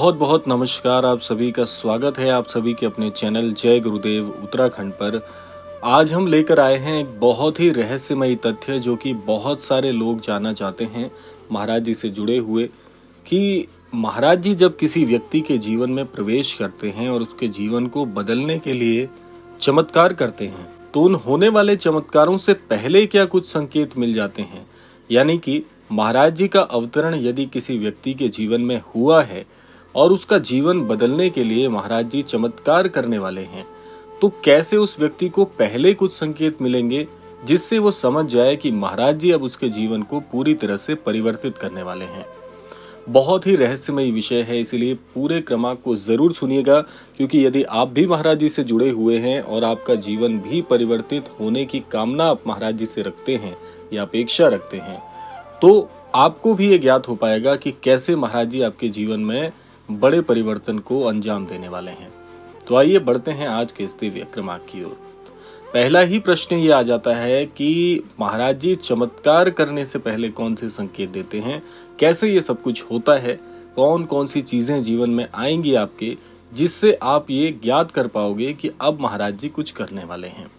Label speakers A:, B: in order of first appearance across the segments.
A: बहुत बहुत नमस्कार। आप सभी का स्वागत है आप सभी के अपने चैनल जय गुरुदेव उत्तराखंड पर। आज हम लेकर आए हैं एक बहुत ही रहस्यमयी तथ्य जो कि बहुत सारे लोग जानना चाहते हैं महाराज जी से जुड़े हुए, कि महाराज जी जब किसी व्यक्ति के जीवन में प्रवेश करते हैं और उसके जीवन को बदलने के लिए चमत्कार करते हैं, तो उन होने वाले चमत्कारों से पहले क्या कुछ संकेत मिल जाते हैं। यानी कि महाराज जी का अवतरण यदि किसी व्यक्ति के जीवन में हुआ है और उसका जीवन बदलने के लिए महाराज जी चमत्कार करने वाले हैं, तो कैसे उस व्यक्ति को पहले कुछ संकेत मिलेंगे जिससे वो समझ जाए कि महाराज जी अब उसके जीवन को पूरी तरह से परिवर्तित करने वाले हैं। बहुत ही रहस्यमय विषय है, इसीलिए पूरे क्रमांक को जरूर सुनिएगा, क्योंकि यदि आप भी महाराज जी से जुड़े हुए हैं और आपका जीवन भी परिवर्तित होने की कामना आप महाराज जी से रखते हैं या अपेक्षा रखते हैं, तो आपको भी ये ज्ञात हो पाएगा कि कैसे महाराज जी आपके जीवन में बड़े परिवर्तन को अंजाम देने वाले हैं। तो आइए बढ़ते हैं आज के इस दिव्य क्रमांक की ओर। पहला ही प्रश्न ये आ जाता है कि महाराज जी चमत्कार करने से पहले कौन से संकेत देते हैं, कैसे ये सब कुछ होता है, कौन कौन सी चीजें जीवन में आएंगी आपके जिससे आप ये ज्ञात कर पाओगे कि अब महाराज जी कुछ करने वाले हैं।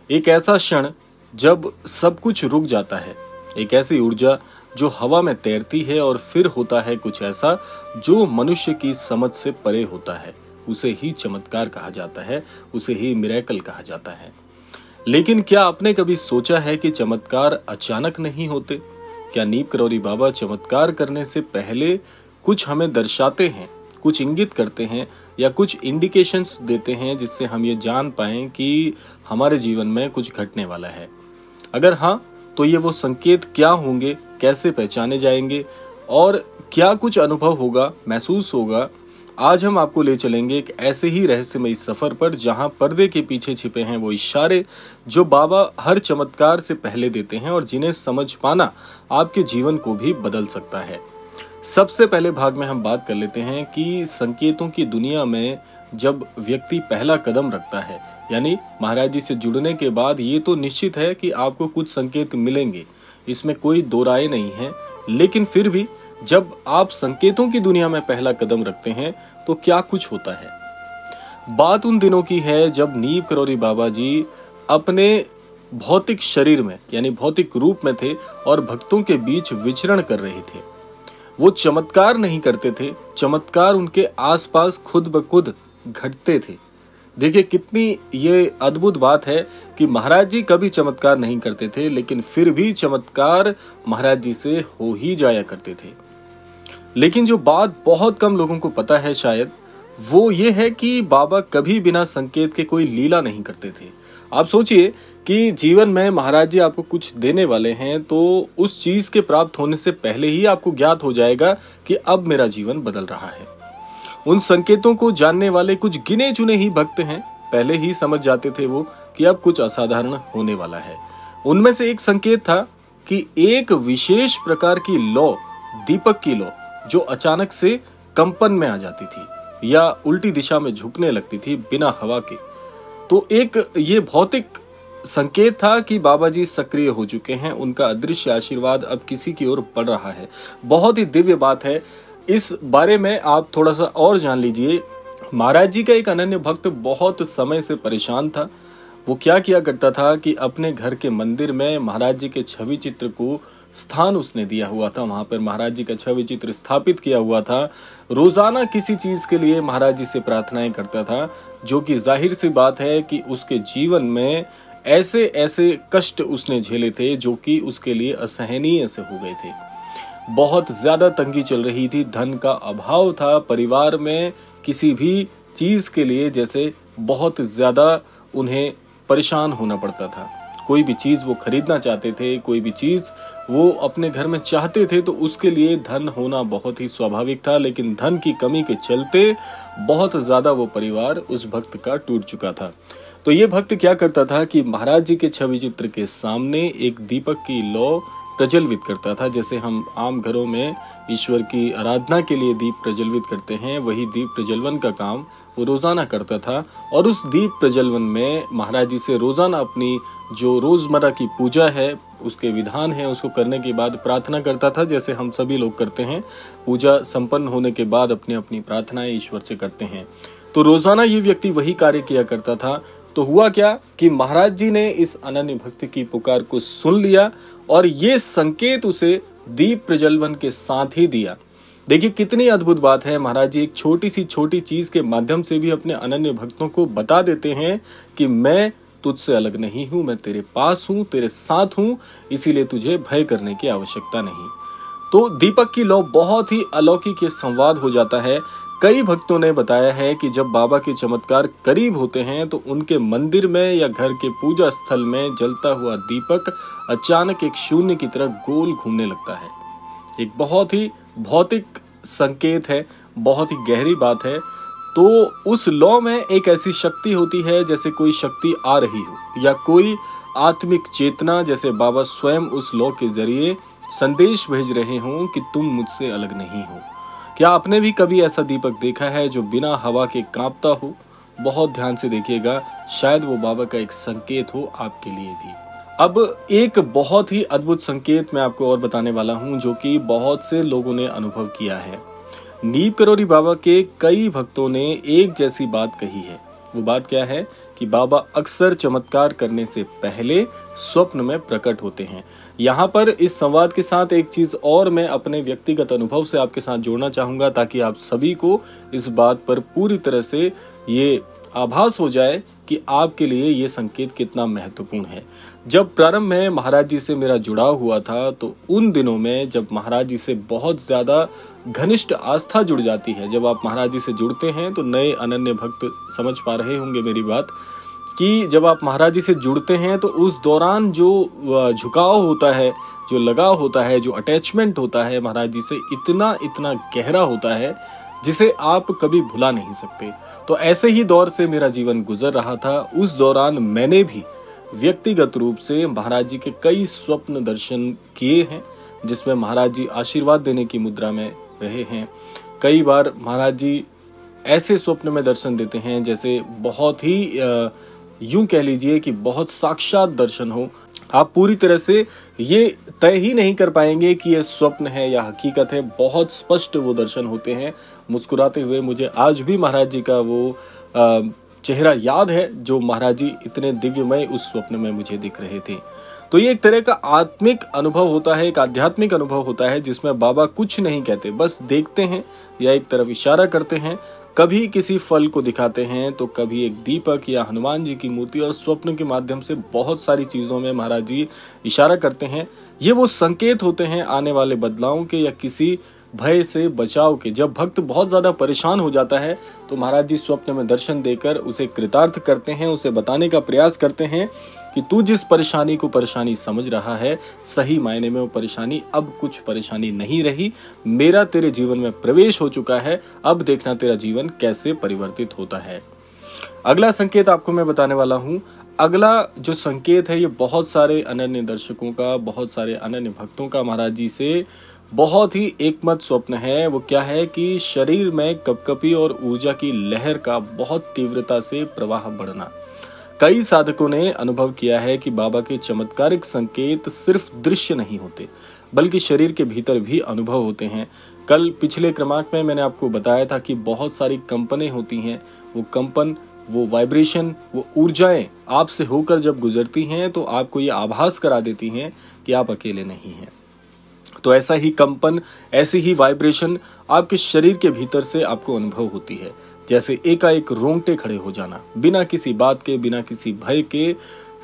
A: एक ऐसा क्षण जब सब कुछ रुक जाता है, एक ऐसी ऊर्जा जो हवा में तैरती है और फिर होता है कुछ ऐसा जो मनुष्य की समझ से परे होता है, उसे ही चमत्कार कहा जाता है, उसे ही मिरेकल कहा जाता है। लेकिन क्या आपने कभी सोचा है कि चमत्कार अचानक नहीं होते? क्या नीम करौरी बाबा चमत्कार करने से पहले कुछ हमें दर्शाते हैं, कुछ इंगित करते हैं या कुछ इंडिकेशंस देते हैं जिससे हम ये जान पाएं कि हमारे जीवन में कुछ घटने वाला है? अगर हाँ, तो ये वो संकेत क्या होंगे, कैसे पहचाने जाएंगे और क्या कुछ अनुभव होगा, महसूस होगा? आज हम आपको ले चलेंगे एक ऐसे ही रहस्यमय सफर पर जहां पर्दे के पीछे छिपे हैं वो इशारे जो बाबा हर चमत्कार से पहले देते हैं और जिन्हें समझ पाना आपके जीवन को भी बदल सकता है। सबसे पहले भाग में हम बात कर लेते हैं कि संकेतों की दुनिया में जब व्यक्ति पहला कदम रखता है, यानी महाराज जी से जुड़ने के बाद ये तो निश्चित है कि आपको कुछ संकेत मिलेंगे, इसमें कोई दो राय नहीं है। लेकिन फिर भी जब आप संकेतों की दुनिया में पहला कदम रखते हैं तो क्या कुछ होता है। बात उन दिनों की है जब नीम करौरी बाबा जी अपने भौतिक शरीर में यानी भौतिक रूप में थे और भक्तों के बीच विचरण कर रहे थे। वो चमत्कार नहीं करते थे, चमत्कार उनके आसपास खुद ब खुद घटते थे। देखिए कितनी ये अद्भुत बात है कि महाराज जी कभी चमत्कार नहीं करते थे, लेकिन फिर भी चमत्कार महाराज जी से हो ही जाया करते थे। लेकिन जो बात बहुत कम लोगों को पता है शायद, वो ये है कि बाबा कभी बिना संकेत के कोई लीला नहीं करते थे। आप सोचिए कि जीवन में महाराज जी आपको कुछ देने वाले हैं, तो उस चीज के प्राप्त होने से पहले ही आपको ज्ञात हो जाएगा कि अब मेरा जीवन बदल रहा है। उन संकेतों को जानने वाले कुछ गिने चुने ही भक्त हैं, पहले ही समझ जाते थे वो कि अब कुछ असाधारण होने वाला है। उनमें से एक संकेत था कि एक विशेष प्रकार की लौ, दीपक की लौ, जो अचानक से कंपन में आ जाती थी या उल्टी दिशा में झुकने लगती थी बिना हवा के। तो एक ये भौतिक संकेत था कि बाबा जी सक्रिय हो चुके हैं, उनका अदृश्य आशीर्वाद अब किसी की ओर बढ़ रहा है। बहुत ही दिव्य बात है। इस बारे में आप थोड़ा सा और जान लीजिए। महाराज जी का एक अनन्य भक्त बहुत समय से परेशान था। वो क्या किया करता था कि अपने घर के मंदिर में महाराज जी के छवि चित्र को स्थान उसने दिया हुआ था, वहां पर महाराज जी का छवि चित्र स्थापित किया हुआ था। रोजाना किसी चीज के लिए महाराज जी से प्रार्थनाएं करता था, जो कि जाहिर सी बात है कि उसके जीवन में ऐसे ऐसे कष्ट उसने झेले थे जो कि उसके लिए असहनीय से हो गए थे। बहुत ज्यादा तंगी चल रही थी, धन का अभाव था परिवार में, किसी भी चीज के लिए जैसे बहुत ज्यादा उन्हें परेशान होना पड़ता था। कोई भी चीज वो खरीदना चाहते थे, कोई भी चीज वो अपने घर में चाहते थे, तो उसके लिए धन होना बहुत ही स्वाभाविक था। लेकिन धन की कमी के चलते बहुत ज्यादा वो परिवार उस भक्त का टूट चुका था। तो ये भक्त क्या करता था कि महाराज जी के छवि चित्र के सामने एक दीपक की लौ प्रज्वलित करता था। जैसे हम आम घरों में ईश्वर की आराधना के लिए दीप प्रज्वलित करते हैं, वही दीप प्रज्वलन का काम वो रोजाना करता था। और उस दीप प्रज्वलन में महाराज जी से रोजाना अपनी जो रोजमर्रा की पूजा है, उसके विधान है, उसको करने के बाद प्रार्थना करता था, जैसे हम सभी लोग करते हैं। पूजा संपन्न होने के बाद अपनी अपनी प्रार्थनाएं ईश्वर से करते हैं। तो रोजाना ये व्यक्ति वही कार्य किया करता था। तो हुआ क्या कि महाराज जी ने इस अनन्य भक्त की पुकार को सुन लिया और ये संकेत उसे दीप प्रज्वलन के साथ ही दिया। देखिए कितनी अद्भुत बात है। महाराज जी एक छोटी सी छोटी चीज के माध्यम से भी अपने अनन्य भक्तों को बता देते हैं कि मैं तुझसे अलग नहीं हूं, मैं तेरे पास हूं, तेरे साथ हूं, इसीलिए तुझे भय करने की आवश्यकता नहीं। तो दीपक की लौ बहुत ही अलौकिक ये संवाद हो जाता है। कई भक्तों ने बताया है कि जब बाबा के चमत्कार करीब होते हैं तो उनके मंदिर में या घर के पूजा स्थल में जलता हुआ दीपक अचानक एक शून्य की तरह गोल घूमने लगता है। एक बहुत ही भौतिक संकेत है, बहुत ही गहरी बात है। तो उस लौ में एक ऐसी शक्ति होती है जैसे कोई शक्ति आ रही हो या कोई आत्मिक चेतना, जैसे बाबा स्वयं उस लौ के जरिए संदेश भेज रहे हों कि तुम मुझसे अलग नहीं हो। क्या आपने भी कभी ऐसा दीपक देखा है जो बिना हवा के कांपता हो? बहुत ध्यान से देखिएगा, शायद वो बाबा का एक संकेत हो आपके लिए भी। अब एक बहुत ही अद्भुत संकेत मैं आपको और बताने वाला हूं जो कि बहुत से लोगों ने अनुभव किया है। नीम करौरी बाबा के कई भक्तों ने एक जैसी बात कही है। वो बात क्या है कि बाबा अक्सर चमत्कार करने से पहले स्वप्न में प्रकट होते हैं। यहाँ पर इस संवाद के साथ एक चीज और मैं अपने व्यक्तिगत अनुभव से आपके साथ जोड़ना चाहूंगा, ताकि आप सभी को इस बात पर पूरी तरह से ये आभास हो जाए कि आपके लिए ये संकेत कितना महत्वपूर्ण है। जब प्रारंभ में महाराज जी से मेरा जुड़ाव हुआ था, तो उन दिनों में जब महाराज जी से बहुत ज्यादा घनिष्ठ आस्था जुड़ जाती है, जब आप महाराज जी से जुड़ते हैं, तो नए अनन्य भक्त समझ पा रहे होंगे मेरी बात, कि जब आप महाराज जी से जुड़ते हैं तो उस दौरान जो झुकाव होता है, जो लगाव होता है, जो अटैचमेंट होता है महाराज जी से, इतना इतना गहरा होता है जिसे आप कभी भुला नहीं सकते। तो ऐसे ही दौर से मेरा जीवन गुजर रहा था। उस दौरान मैंने भी व्यक्तिगत रूप से महाराज जी के कई स्वप्न दर्शन किए हैं, जिसमें महाराज जी आशीर्वाद देने की मुद्रा में रहे हैं। कई बार महाराज जी ऐसे स्वप्न में दर्शन देते हैं जैसे बहुत ही यूं कह लीजिए कि बहुत साक्षात दर्शन हो। आप पूरी तरह से ये तय ही नहीं कर पाएंगे कि ये स्वप्न है या हकीकत है। बहुत स्पष्ट वो दर्शन होते हैं। मुस्कुराते हुए मुझे आज भी महाराज जी का वो चेहरा याद है जो महाराज जी इतने दिव्यमय उस स्वप्न में मुझे दिख रहे थे। तो ये एक तरह का आत्मिक अनुभव होता है, एक आध्यात्मिक अनुभव होता है, जिसमें बाबा कुछ नहीं कहते, बस देखते हैं या एक तरफ इशारा करते हैं। कभी किसी फल को दिखाते हैं, तो कभी एक दीपक या हनुमान जी की मूर्ति, और स्वप्न के माध्यम से बहुत सारी चीजों में महाराज जी इशारा करते हैं। ये वो संकेत होते हैं आने वाले बदलावों के या किसी भय से बचाव के। जब भक्त बहुत ज्यादा परेशान हो जाता है तो महाराज जी स्वप्न में दर्शन देकर उसे कृतार्थ करते हैं, उसे बताने का प्रयास करते हैं कि तू जिस परेशानी को परेशानी समझ रहा है, सही मायने में वो परेशानी अब कुछ परेशानी नहीं रही, मेरा तेरे जीवन में प्रवेश हो चुका है, अब देखना तेरा जीवन कैसे परिवर्तित होता है। अगला संकेत आपको मैं बताने वाला हूं। अगला जो संकेत है ये बहुत सारे अनन्य दर्शकों का, बहुत सारे अनन्य भक्तों का महाराज जी से बहुत ही एकमत स्वप्न है। वो क्या है कि शरीर में कपकपी और ऊर्जा की लहर का बहुत तीव्रता से प्रवाह बढ़ना। कई साधकों ने अनुभव किया है कि बाबा के चमत्कारिक संकेत सिर्फ दृश्य नहीं होते, बल्कि शरीर के भीतर भी अनुभव होते हैं। कल पिछले क्रमांक में मैंने आपको बताया था कि बहुत सारी कंपनें होती हैं। वो कंपन, वो वाइब्रेशन, वो ऊर्जाएं आपसे होकर जब गुजरती हैं तो आपको ये आभास करा देती हैं कि आप अकेले नहीं हैं। तो ऐसा ही कंपन, ऐसी ही वाइब्रेशन आपके शरीर के भीतर से आपको अनुभव होती है। जैसे एकाएक रोंगटे खड़े हो जाना, बिना किसी बात के, बिना किसी भय के,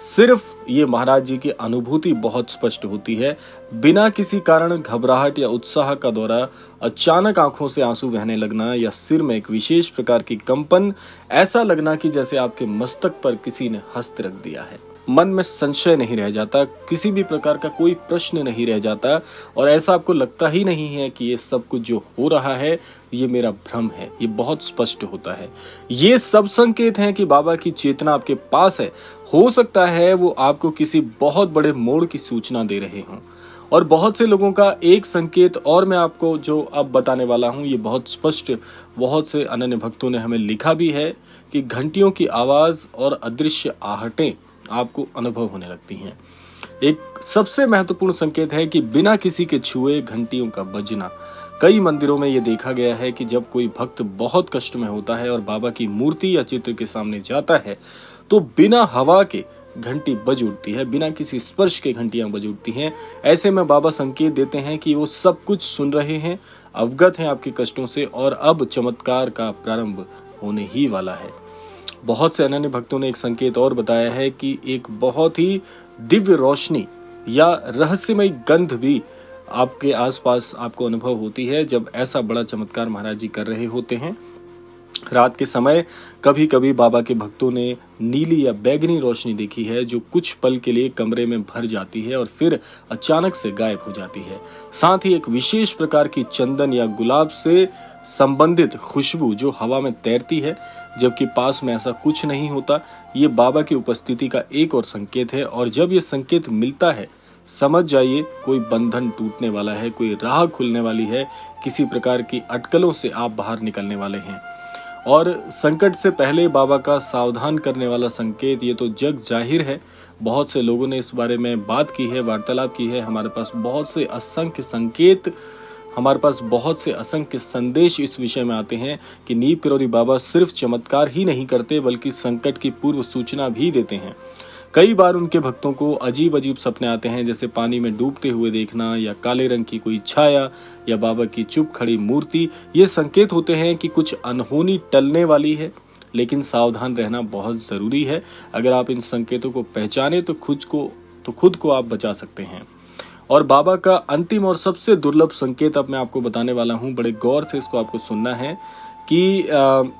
A: सिर्फ ये महाराज जी की अनुभूति बहुत स्पष्ट होती है। बिना किसी कारण घबराहट या उत्साह का दौरा, अचानक आंखों से आंसू बहने लगना या सिर में एक विशेष प्रकार की कंपन, ऐसा लगना कि जैसे आपके मस्तक पर किसी ने हस्त रख दिया है। मन में संशय नहीं रह जाता, किसी भी प्रकार का कोई प्रश्न नहीं रह जाता, और ऐसा आपको लगता ही नहीं है कि ये सब कुछ जो हो रहा है ये मेरा भ्रम है। ये बहुत स्पष्ट होता है। ये सब संकेत हैं कि बाबा की चेतना आपके पास है। हो सकता है वो आपको किसी बहुत बड़े मोड़ की सूचना दे रहे हों, और बहुत से लोगों का एक संकेत और मैं आपको जो अब बताने वाला हूं, ये बहुत स्पष्ट बहुत से अनन्य भक्तों ने हमें लिखा भी है कि घंटियों की आवाज और अदृश्य आहटें आपको अनुभव होने लगती हैं। एक सबसे महत्वपूर्ण संकेत है कि बिना किसी के छुए घंटियों का बजना। कई मंदिरों में यह देखा गया है कि जब कोई भक्त बहुत कष्ट में होता है और बाबा की मूर्ति या चित्र के सामने जाता है तो बिना हवा के घंटी बज उठती है, बिना किसी स्पर्श के घंटियां बज उठती हैं। ऐसे में बाबा संकेत देते हैं कि वो सब कुछ सुन रहे हैं, अवगत हैं आपके कष्टों से और अब चमत्कार का प्रारंभ होने ही वाला है। बहुत से अनन्य भक्तों ने एक संकेत और बताया है कि एक बहुत ही दिव्य रोशनी या रहस्यमय गंध भी आपके आसपास आपको अनुभव होती है जब ऐसा बड़ा चमत्कार महाराज जी कर रहे होते हैं। रात के समय कभी कभी बाबा के भक्तों ने नीली या बैगनी रोशनी देखी है जो कुछ पल के लिए कमरे में भर जाती है और फिर अचानक से गायब हो जाती है। साथ ही एक विशेष प्रकार की चंदन या गुलाब से संबंधित खुशबू जो हवा में तैरती है, जबकि पास में ऐसा कुछ नहीं होता। ये बाबा की उपस्थिति का एक और संकेत है और जब ये संकेत मिलता है समझ जाइए कोई बंधन टूटने वाला है, कोई राह खुलने वाली है, किसी प्रकार की अटकलों से आप बाहर निकलने वाले हैं। और संकट से पहले बाबा का सावधान करने वाला संकेत ये तो जग जाहिर है। बहुत से लोगों ने इस बारे में बात की है, वार्तालाप की है। हमारे पास बहुत से असंख्य संकेत, हमारे पास बहुत से असंख्य संदेश इस विषय में आते हैं कि नीम किरोड़ी बाबा सिर्फ चमत्कार ही नहीं करते बल्कि संकट की पूर्व सूचना भी देते हैं। कई बार उनके भक्तों को अजीब अजीब सपने आते हैं, जैसे पानी में डूबते हुए देखना या काले रंग की कोई छाया या बाबा की चुप खड़ी मूर्ति। ये संकेत होते हैं कि कुछ अनहोनी टलने वाली है, लेकिन सावधान रहना बहुत जरूरी है। अगर आप इन संकेतों को पहचाने तो खुद को आप बचा सकते हैं। और बाबा का अंतिम और सबसे दुर्लभ संकेत अब मैं आपको बताने वाला हूँ, बड़े गौर से इसको आपको सुनना है कि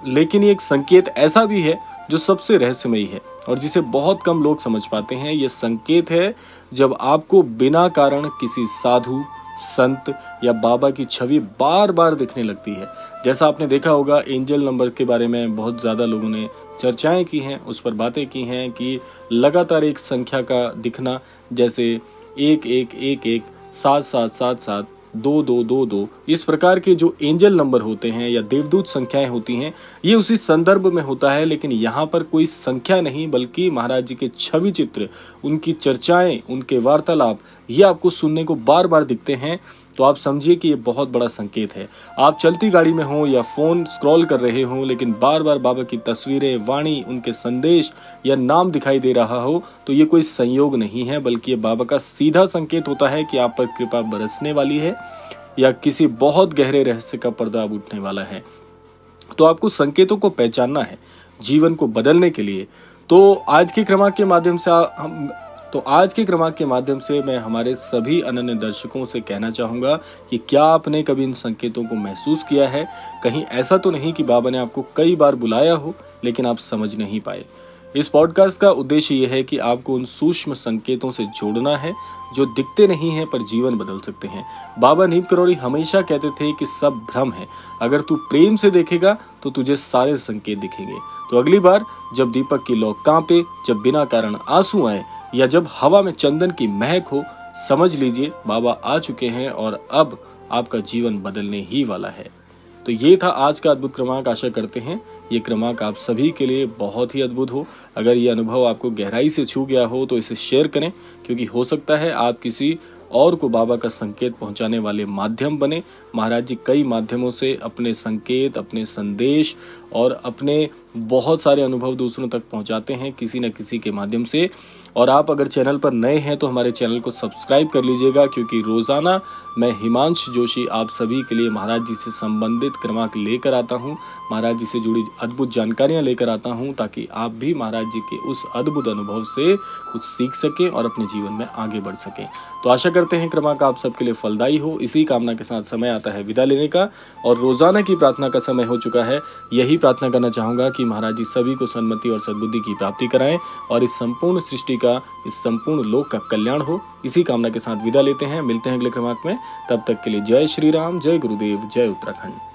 A: लेकिन ये एक संकेत ऐसा भी है जो सबसे रहस्यमयी है और जिसे बहुत कम लोग समझ पाते हैं। ये संकेत है जब आपको बिना कारण किसी साधु, संत या बाबा की छवि बार बार दिखने लगती है। जैसा आपने देखा होगा एंजल नंबर के बारे में बहुत ज्यादा लोगों ने चर्चाएं की हैं, उस पर बातें की हैं कि लगातार एक संख्या का दिखना, जैसे 1111 7777 2222, इस प्रकार के जो एंजल नंबर होते हैं या देवदूत संख्याएं होती हैं, ये उसी संदर्भ में होता है। लेकिन यहाँ पर कोई संख्या नहीं बल्कि महाराज जी के छवि चित्र, उनकी चर्चाएं, उनके वार्तालाप, ये आपको सुनने को बार बार दिखते हैं। तो आप समझिए कि ये बहुत बड़ा संकेत है। आप चलती गाड़ी में हो या फोन स्क्रॉल कर रहे हो लेकिन बार बार बाबा की तस्वीरें, वाणी, उनके संदेश या नाम दिखाई दे रहा हो तो ये कोई संयोग नहीं है बल्कि ये बाबा का सीधा संकेत होता है कि आप पर कृपा बरसने वाली है या किसी बहुत गहरे रहस्य का पर्दा अब उठने वाला है। तो आपको संकेतों को पहचानना है जीवन को बदलने के लिए। तो आज के क्रमांक के माध्यम से मैं हमारे सभी अनन्य दर्शकों से कहना चाहूंगा कि क्या आपने कभी इन संकेतों को महसूस किया है? कहीं ऐसा तो नहीं कि बाबा ने आपको कई बार बुलाया हो लेकिन आप समझ नहीं पाए। इस पॉडकास्ट का उद्देश्य यह है कि आपको उन सूक्ष्म संकेतों से जोड़ना है जो दिखते नहीं हैं पर जीवन बदल सकते हैं। बाबा नीम किरोड़ी हमेशा कहते थे कि सब भ्रम है, अगर तू प्रेम से देखेगा तो तुझे सारे संकेत दिखेंगे। तो अगली बार जब दीपक की लौ कांपे, जब बिना कारण आंसू आए या जब हवा में चंदन की महक हो, समझ लीजिए बाबा आ चुके हैं और अब आपका जीवन बदलने ही वाला है। तो ये था आज का अद्भुत क्रमांक। आशा करते हैं ये क्रमांक आप सभी के लिए बहुत ही अद्भुत हो। अगर ये अनुभव आपको गहराई से छू गया हो तो इसे शेयर करें, क्योंकि हो सकता है आप किसी और को बाबा का संकेत पहुंचाने वाले माध्यम बने। महाराज जी कई माध्यमों से अपने संकेत, अपने संदेश और अपने बहुत सारे अनुभव दूसरों तक पहुंचाते हैं किसी न किसी के माध्यम से। और आप अगर चैनल पर नए हैं तो हमारे चैनल को सब्सक्राइब कर लीजिएगा, क्योंकि रोजाना मैं हिमांश जोशी आप सभी के लिए महाराज जी से संबंधित क्रमांक लेकर आता हूं, महाराज जी से जुड़ी अद्भुत जानकारियां लेकर आता हूं, ताकि आप भी महाराज जी के उस अद्भुत अनुभव से कुछ सीख सकें और अपने जीवन में आगे बढ़ सकें। तो आशा करते हैं क्रमांक आप सबके लिए फलदायी हो। इसी कामना के साथ समय आता है विदा लेने का और रोजाना की प्रार्थना का समय हो चुका है। यही प्रार्थना करना चाहूंगा कि महाराज जी सभी को सन्मति और सद्बुद्धि की प्राप्ति कराएं और इस संपूर्ण सृष्टि का, इस संपूर्ण लोक का कल्याण हो। इसी कामना के साथ विदा लेते हैं, मिलते हैं अगले क्रमांक में। तब तक के लिए जय श्री राम, जय गुरुदेव, जय उत्तराखंड।